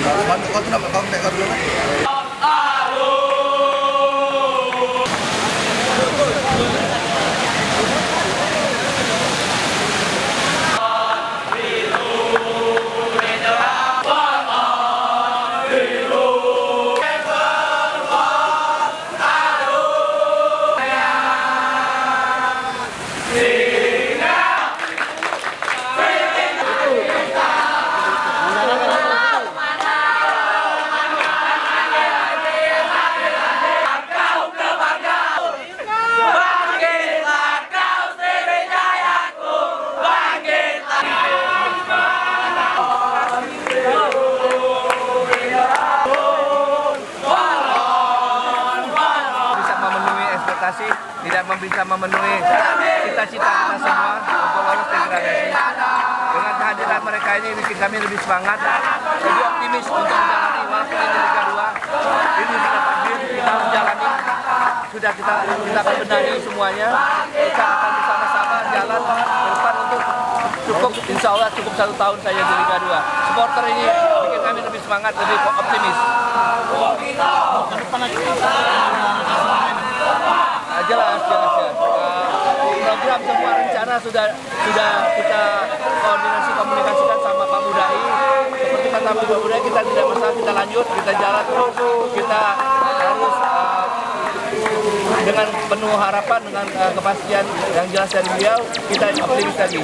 Bantu kau tu nak kau mereka dulu kan? Tidak bisa memenuhi cita-cita kita semua untuk lolos degradasi. Dengan kehadiran mereka ini bikin kami lebih semangat, lebih optimis untuk menjalani walaupun ini Liga 2. Ini kita takdir, kita menjalani, sudah kita benahi semuanya. Kita akan bersama-sama jalan ke depan untuk cukup, insya Allah cukup 1 tahun saja di Liga 2. Supporter ini bikin kami lebih semangat, lebih optimis. Jelas. Program semua rencana sudah kita komunikasikan sama Pak Mudai. Seperti kata Pak Mudai, kita tidak masalah, kita lanjut, kita jalan terus, kita harus dengan penuh harapan, dengan kepastian yang jelas dari beliau, kita optimis tadi.